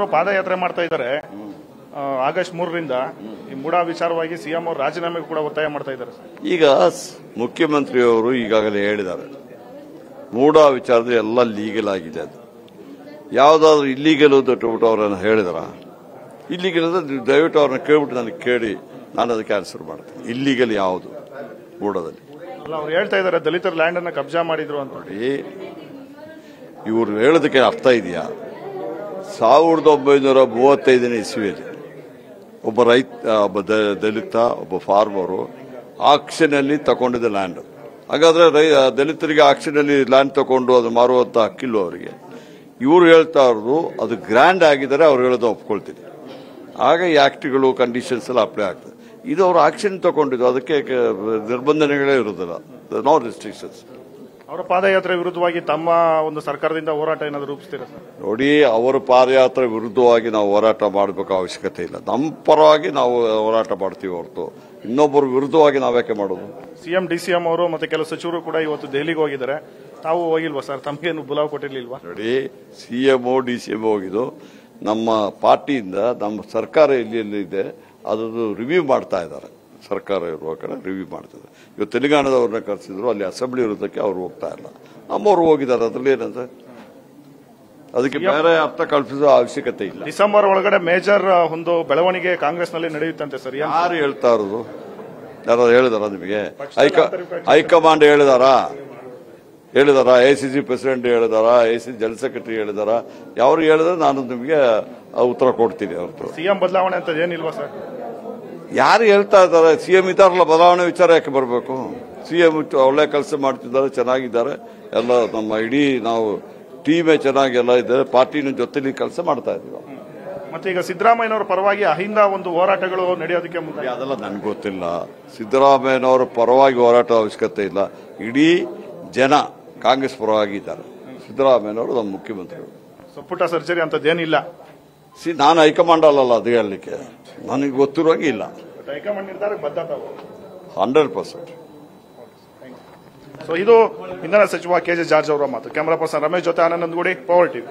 ಪಾದಯಾತ್ರೆ ಮಾಡ್ತಾ ಇದ್ದಾರೆ. ಆಗಸ್ಟ್ 3ರಿಂದ ಈ ಮೂಡಾ ವಿಚಾರವಾಗಿ ಸಿಎಂ ಅವರು ರಾಜೀನಾಮೆಗೆ ಕೂಡ ಒತ್ತಾಯ ಮಾಡ್ತಾ ಇದ್ದಾರೆ. ಈಗ ಮುಖ್ಯಮಂತ್ರಿಯವರು ಈಗಾಗಲೇ ಹೇಳಿದ್ದಾರೆ, ಮೂಡಾ ವಿಚಾರದಲ್ಲಿ ಎಲ್ಲ ಲೀಗಲ್ ಆಗಿದೆ. ಅದು ಯಾವುದಾದ್ರೂ ಇಲ್ಲೀಗಲ್ ಬಿಟ್ಟು ಅವರನ್ನು ಹೇಳಿದಾರ? ಇಲ್ಲೀಗಲ್ ಅಂದ್ರೆ ದಯವಿಟ್ಟು ಅವ್ರನ್ನ ಕೇಳ್ಬಿಟ್ಟು ನನಗೆ ಕೇಳಿ, ನಾನು ಅದಕ್ಕೆ ಆನ್ಸರ್ ಮಾಡ್ತೇನೆ. ಇಲ್ಲೀಗಲ್ ಯಾವುದು ಮೂಡಾದಲ್ಲಿ? ಅಲ್ಲ, ಅವ್ರು ಹೇಳ್ತಾ ಇದ್ದಾರೆ ದಲಿತರ ಲ್ಯಾಂಡ್ ಅನ್ನ ಕಬ್ಜಾ ಮಾಡಿದ್ರು ಅಂತ. ನೋಡಿ, ಇವ್ರು ಹೇಳೋದಕ್ಕೆ ಅರ್ಥ ಇದೆಯಾ? 1935ನೇ ಇಸ್ವಿಯಲ್ಲಿ ಒಬ್ಬ ದಲಿತ, ಒಬ್ಬ ಫಾರ್ಮರು ಆಕ್ಷನ್ ಅಲ್ಲಿ ತಗೊಂಡಿದ್ದ ಲ್ಯಾಂಡ್. ಹಾಗಾದ್ರೆ ದಲಿತರಿಗೆ ಆಕ್ಷನ್ ಅಲ್ಲಿ ಲ್ಯಾಂಡ್ ತಗೊಂಡು ಅದು ಮಾರುವಂತ ಹಕ್ಕಿಲ್ಲ ಅವರಿಗೆ. ಇವ್ರು ಹೇಳ್ತಾ ಇರೋದು ಅದು ಗ್ರ್ಯಾಂಡ್ ಆಗಿದ್ದಾರೆ, ಅವ್ರು ಹೇಳೋದು ಒಪ್ಕೊಳ್ತೀನಿ. ಆಗ ಈ ಆಕ್ಟ್ಗಳು ಕಂಡೀಷನ್ಸ್ ಎಲ್ಲ ಅಪ್ಲೈ ಆಗ್ತದೆ. ಇದು ಅವರು ಆಕ್ಷನ್ ತಗೊಂಡಿದ್ದು, ಅದಕ್ಕೆ ನಿರ್ಬಂಧನೆಗಳೇ ಇರುವುದಿಲ್ಲ, ನೋ ರೆಸ್ಟ್ರಿಕ್ಷನ್ಸ್. ಅವರ ಪಾದಯಾತ್ರೆ ವಿರುದ್ಧವಾಗಿ ತಮ್ಮ ಒಂದು ಸರ್ಕಾರದಿಂದ ಹೋರಾಟ ಏನಾದರೂ ರೂಪಿಸ್ತೀರಾ ಸರ್? ನೋಡಿ, ಅವರ ಪಾದಯಾತ್ರೆ ವಿರುದ್ಧವಾಗಿ ನಾವು ಹೋರಾಟ ಮಾಡಬೇಕು ಅವಶ್ಯಕತೆ ಇಲ್ಲ. ನಮ್ಮ ಪರವಾಗಿ ನಾವು ಹೋರಾಟ ಮಾಡ್ತೀವಿ ಹೊರತು ಇನ್ನೊಬ್ಬರ ವಿರುದ್ಧವಾಗಿ ನಾವ್ಯಾಕೆ ಮಾಡೋದು? ಸಿಎಂ ಡಿಸಿಎಂ ಅವರು ಮತ್ತೆ ಕೆಲವು ಸಚಿವರು ಕೂಡ ಇವತ್ತು ದೆಹಲಿಗೆ ಹೋಗಿದ್ದಾರೆ. ತಾವು ಹೋಗಿಲ್ವಾ ಸರ್? ತಮಗೇನು ಬುಲಾವ್ ಕೊಟ್ಟಿರ್ಲಿಲ್ವಾ? ನೋಡಿ, ಸಿಎಂಒ ಡಿಸಿಎಂ ಹೋಗಿದ್ದು ನಮ್ಮ ಪಾರ್ಟಿಯಿಂದ ನಮ್ಮ ಸರ್ಕಾರ ಎಲ್ಲಿದೆ ಅದನ್ನು ರಿವ್ಯೂ ಮಾಡ್ತಾ ಇದ್ದಾರೆ. ಸರ್ಕಾರ ಇರುವ ಕಡೆ ರಿವ್ಯೂ ಮಾಡ್ತಿದ್ದಾರೆ. ಇವತ್ತು ತೆಲಂಗಾಣದವ್ರನ್ನ ಕರೆಸಿದ್ರು, ಅಲ್ಲಿ ಅಸೆಂಬ್ಲಿ ಇರೋದಕ್ಕೆ ಅವ್ರು ಹೋಗ್ತಾ ಇಲ್ಲ. ನಮ್ಮವ್ರು ಹೋಗಿದ್ದಾರೆ, ಅದ್ರಲ್ಲಿ ಏನಂತ ಅದಕ್ಕೆ ಬೇರೆ ಅರ್ಥ ಕಲ್ಪಿಸೋ ಅವಶ್ಯಕತೆ ಇಲ್ಲ. ಡಿಸೆಂಬರ್ ಒಳಗಡೆ ಮೇಜರ್ ಒಂದು ಬೆಳವಣಿಗೆ ಕಾಂಗ್ರೆಸ್ನಲ್ಲಿ ನಡೆಯುತ್ತಂತೆ ಸರ್. ಯಾರು ಹೇಳ್ತಾ ಇರೋದು? ಯಾರು ಹೇಳಿದಾರ ನಿಮಗೆ? ಹೈಕಮಾಂಡ್ ಹೇಳಿದಾರಾ? ACC ಪ್ರೆಸಿಡೆಂಟ್ ಹೇಳಿದಾರ? ACC ಜನರಲ್ ಸೆಕ್ರೆಟರಿ ಹೇಳಿದಾರ? ಯಾರು ಹೇಳಿದ್ರೆ ನಾನು ನಿಮಗೆ ಉತ್ತರ ಕೊಡ್ತೀನಿ. ಅವ್ರದ್ದು ಸಿಎಂ ಬದಲಾವಣೆ ಅಂತ ಏನಿಲ್ವಾ ಸರ್? ಯಾರು ಹೇಳ್ತಾ ಇದ್ದಾರೆ? ಸಿಎಂ ಇದಾರಲ್ಲ, ಬದಲಾವಣೆ ವಿಚಾರ ಯಾಕೆ ಬರಬೇಕು? ಸಿಎಂ ಒಳ್ಳೆ ಕೆಲಸ ಮಾಡ್ತಿದ್ದಾರೆ, ಚೆನ್ನಾಗಿದ್ದಾರೆ. ಎಲ್ಲ ನಮ್ಮ ಇಡೀ ನಾವು ಟೀಮೇ ಚೆನ್ನಾಗಿ ಎಲ್ಲ ಇದ್ದಾರೆ. ಪಾರ್ಟಿನ ಜೊತೆಲಿ ಕೆಲಸ ಮಾಡ್ತಾ ಇದೀವಿ. ಮತ್ತೆ ಈಗ ಸಿದ್ದರಾಮಯ್ಯನವರ ಪರವಾಗಿ ಅಹಿಂದ ಒಂದು ಹೋರಾಟಗಳು ನಡೆಯೋದಕ್ಕೆ ಮುಂದೆ ಅದೆಲ್ಲ ನನ್ಗೆ ಗೊತ್ತಿಲ್ಲ. ಸಿದ್ದರಾಮಯ್ಯನವರ ಪರವಾಗಿ ಹೋರಾಟ ಅವಶ್ಯಕತೆ ಇಲ್ಲ. ಇಡೀ ಜನ ಕಾಂಗ್ರೆಸ್ ಪರವಾಗಿ ಇದ್ದಾರೆ. ಸಿದ್ದರಾಮಯ್ಯನವರು ನಮ್ಮ ಮುಖ್ಯಮಂತ್ರಿಗಳು. ಪುಟ್ಟ ಸರ್ಜರಿ ಅಂತದ್ದೇನಿಲ್ಲ. ನಾನು ಹೈಕಮಾಂಡ್ ಅಲ್ಲಲ್ಲ ಅದು ಹೇಳಲಿಕ್ಕೆ. ನನಗೆ ಗೊತ್ತಿರೋಂಗೆ ಇಲ್ಲ. ಹೈಕಮಾಂಡ್ ನಿರ್ಧಾರಕ್ಕೆ ಬದ್ಧತೆ 100%. ಸೊ ಇದು ಇಂಧನ ಸಚಿವ KJ ಜಾರ್ಜ್ ಅವರ ಮಾತು. ಕ್ಯಾಮರಾ ಪರ್ಸನ್ ರಮೇಶ್ ಜೊತೆ ಆನಂದ್ ಗುಡಿ, ಪವರ್ ಟಿವಿ.